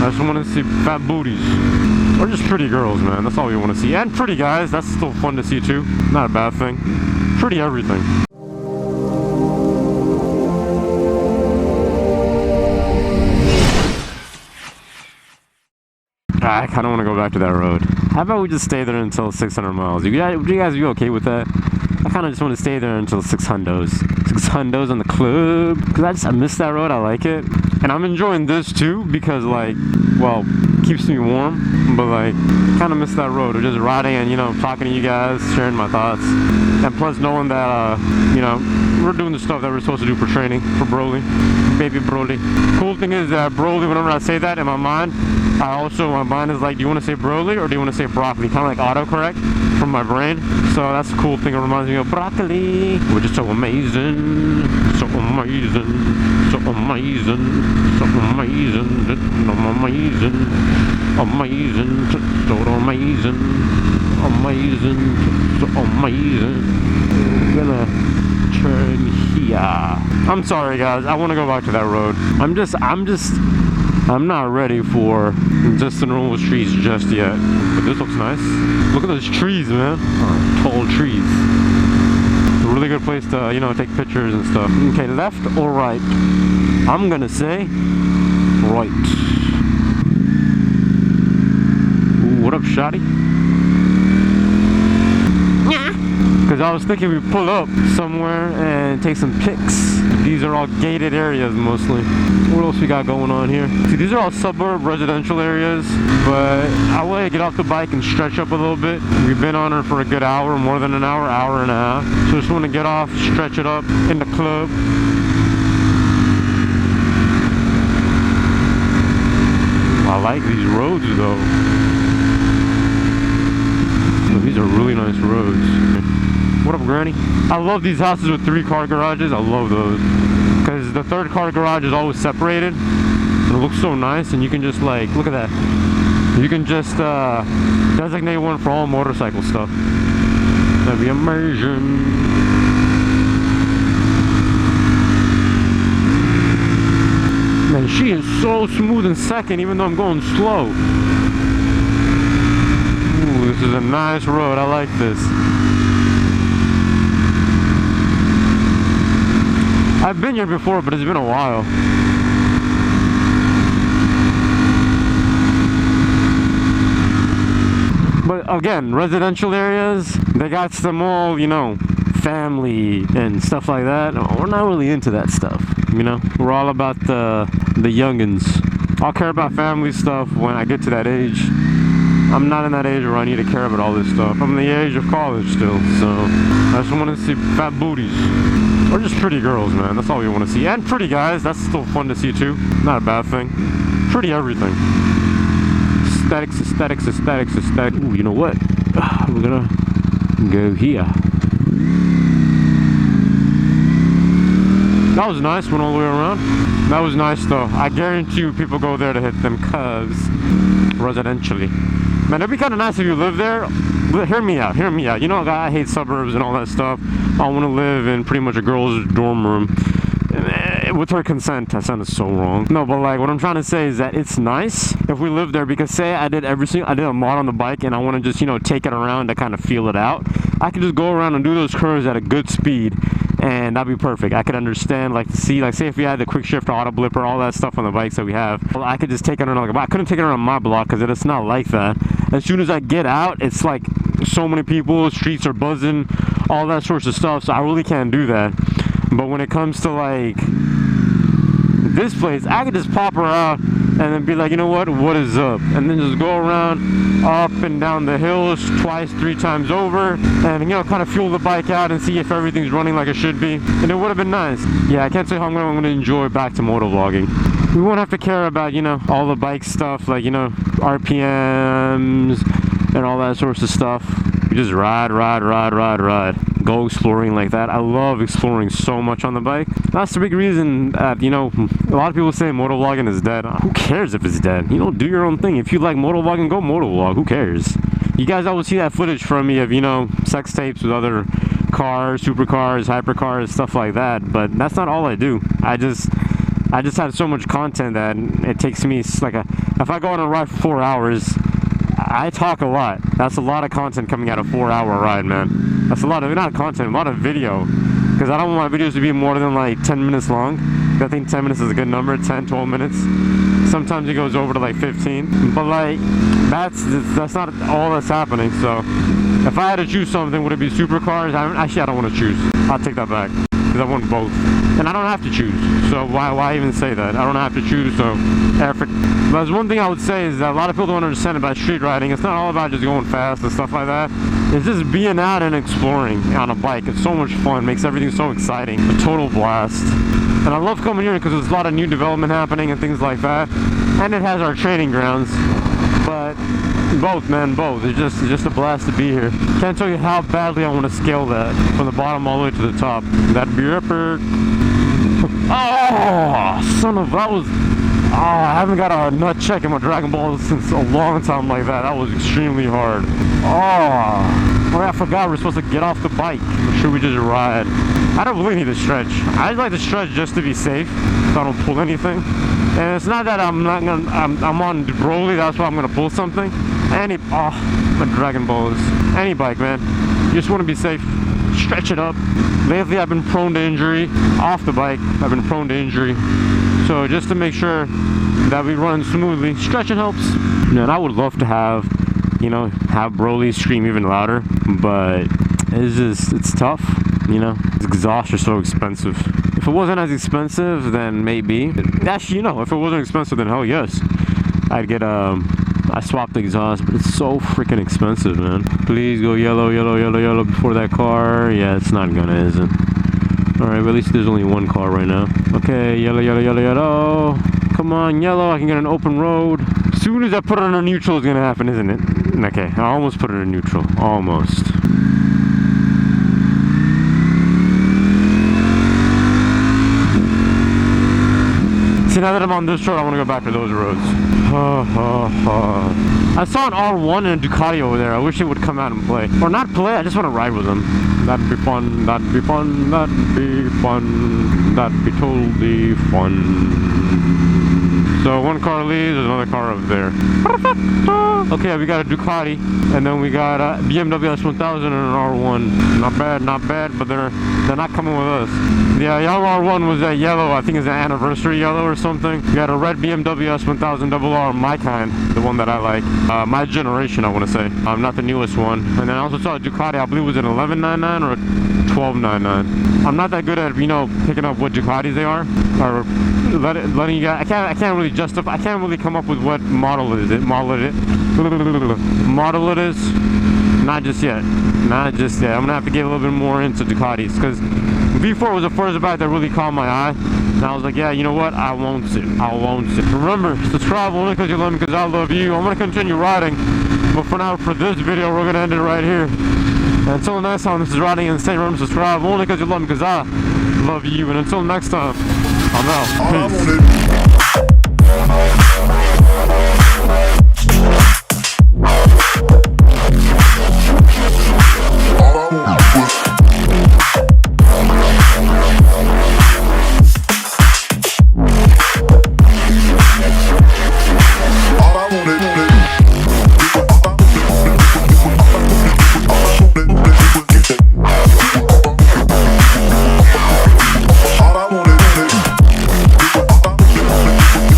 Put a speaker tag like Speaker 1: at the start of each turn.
Speaker 1: I just want to see fat booties. Or just pretty girls, man. That's all we want to see. And pretty guys. That's still fun to see too. Not a bad thing. Pretty everything. I kind of want to go back to that road. How about we just stay there until 600 miles? Would you guys be okay with that? I kind of just want to stay there until 600s. 600s on the club. Because I miss that road. I like it. And I'm enjoying this too because, like, well, keeps me warm. But, like, kind of miss that road. Or just riding and, you know, talking to you guys, sharing my thoughts. And plus knowing that, you know, we're doing the stuff that we're supposed to do for training. For Broly. Baby Broly. Cool thing is that Broly, whenever I say that in my mind, my mind is like, do you want to say Broly or do you want to say broccoli? Kind of like autocorrect from my brain. So that's a cool thing. It reminds me of broccoli, which is so amazing. So amazing. So amazing. So amazing. So amazing. Amazing. So amazing. Amazing. So amazing. We're gonna turn here. I'm sorry guys, I want to go back to that road. I'm not ready for just the normal streets just yet. But this looks nice. Look at those trees, man. Tall trees. A really good place to, you know, take pictures and stuff. Okay, left or right? I'm gonna say right. Ooh, what up, shawty? Because I was thinking we pull up somewhere and take some pics. These are all gated areas mostly. What else we got going on here? See, these are all suburb residential areas, but I want to get off the bike and stretch up a little bit. We've been on her for a good hour, more than an hour, hour and a half. So just want to get off, stretch it up in the club. I like these roads though. These are really nice roads. What up, Granny? I love these houses with 3-car garages. I love those. Because the 3rd car garage is always separated. And it looks so nice. And you can just, like, look at that. You can just designate one for all motorcycle stuff. That'd be amazing. Man, she is so smooth in second, even though I'm going slow. Ooh, this is a nice road. I like this. I've been here before, but it's been a while. But again, residential areas, they got some all, you know, family and stuff like that. We're not really into that stuff, you know? We're all about the youngins. I'll care about family stuff when I get to that age. I'm not in that age where I need to care about all this stuff. I'm in the age of college still, so I just want to see fat booties. Or just pretty girls, man. That's all we want to see. And pretty guys. That's still fun to see too. Not a bad thing. Pretty everything. Aesthetics, aesthetics, aesthetics, aesthetics. Ooh, you know what? We're gonna go here. That was nice. Went all the way around. That was nice though. I guarantee you people go there to hit them cuz residentially. Man, it'd be kind of nice if you live there. Hear me out, hear me out. You know, I hate suburbs and all that stuff. I want to live in pretty much a girl's dorm room. With her consent. That sounded so wrong. No, but like what I'm trying to say is that it's nice if we live there, because say I did a mod on the bike and I want to just, you know, take it around to kind of feel it out. I can just go around and do those curves at a good speed. And that'd be perfect. I could understand, like, to see, like, say if we had the quick shift auto blipper, all that stuff on the bikes that we have, well, I could just take it around like a bike. I couldn't take it around my block because it's not like that. As soon as I get out, it's like so many people, streets are buzzing, all that sorts of stuff, so I really can't do that. But when it comes to, like, this place, I could just pop her out and then be like, you know what is up? And then just go around up and down the hills twice, 3 times over, and, you know, kind of fuel the bike out and see if everything's running like it should be. And it would have been nice. Yeah, I can't say how I'm going to enjoy back to motovlogging. We won't have to care about, you know, all the bike stuff, like, you know, RPMs and all that sorts of stuff. We just ride. Go exploring like that. I love exploring so much on the bike. That's the big reason that, you know, a lot of people say motovlogging is dead. Who cares if it's dead? You know, do your own thing. If you like motovlogging, go motovlog. Who cares? You guys always see that footage from me of, you know, sex tapes with other cars, supercars, hypercars, stuff like that. But that's not all I do. I just I just had so much content that it takes me like if I go on a ride for 4 hours, I talk a lot. That's a lot of content coming out of 4-hour ride, man. That's a lot of, not content, a lot of video. Because I don't want my videos to be more than like 10 minutes long. I think 10 minutes is a good number, 10, 12 minutes. Sometimes it goes over to like 15. But like, that's not all that's happening. So if I had to choose something, would it be supercars? Actually, I don't want to choose. I'll take that back. Because I want both. And I don't have to choose. So why even say that? I don't have to choose, so effort. But there's one thing I would say is that a lot of people don't understand about street riding. It's not all about just going fast and stuff like that. It's just being out and exploring on a bike. It's so much fun. Makes everything so exciting. A total blast. And I love coming here because there's a lot of new development happening and things like that. And it has our training grounds. But both, man, both. It's just a blast to be here. Can't tell you how badly I want to scale that from the bottom all the way to the top. That'd be epic. Oh, son of, that was... Oh, I haven't got a nut check in my Dragon Ball since a long time like that. That was extremely hard. Oh, I forgot we're supposed to get off the bike. Or should we just ride? I don't really need to stretch. I like to stretch just to be safe, so I don't pull anything. And it's not that I'm on Broly, that's why I'm gonna pull something. My Dragon Balls. Any bike, man. You just want to be safe. Stretch it up. Lately, I've been prone to injury. Off the bike, I've been prone to injury. So just to make sure that we run smoothly, stretching helps. Man, I would love to have Broly scream even louder, but it's tough, Exhaust are so expensive. If it wasn't as expensive, then maybe. Actually, if it wasn't expensive, then hell yes. I'd get I swapped the exhaust, but it's so freaking expensive, man. Please go yellow, yellow, yellow, yellow before that car. Yeah, it's not gonna, is it? Alright, but at least there's only one car right now. Okay, yellow, yellow, yellow, yellow. Come on, yellow, I can get an open road. As soon as I put it on a neutral, it's gonna happen, isn't it? Okay, I almost put it in neutral. Almost. See, now that I'm on this road, I want to go back to those roads. I saw an R1 and a Ducati over there. I wish it would come out and play. Or not play, I just want to ride with them. That'd be fun, that'd be fun, that'd be fun. That'd be totally fun. So one car leaves, there's another car over there. Okay, we got a Ducati, and then we got a BMW S1000 and an R1. Not bad, but they're not coming with us. The yellow R1 was that yellow, I think it's an anniversary yellow or something. We got a red BMW S1000 RR, my kind, the one that I like. My generation, I want to say. Not the newest one. And then I also saw a Ducati, I believe it was an 1199 or a 1299. I'm not that good at, picking up what Ducatis they are, or letting you guys, I can't really justify, I can't really come up with what model it is. Model it is. Not just yet. I'm gonna have to get a little bit more into Ducatis, because V4 was the first bike that really caught my eye, and I was like, yeah, you know what, I won't sit. Remember, subscribe only because you love me, because I love you. I'm gonna continue riding, but for now, for this video, we're gonna end it right here. And until next time, this is Riding and stay. Remember, subscribe only because you love me, because I love you. And until next time, I'm out. Peace.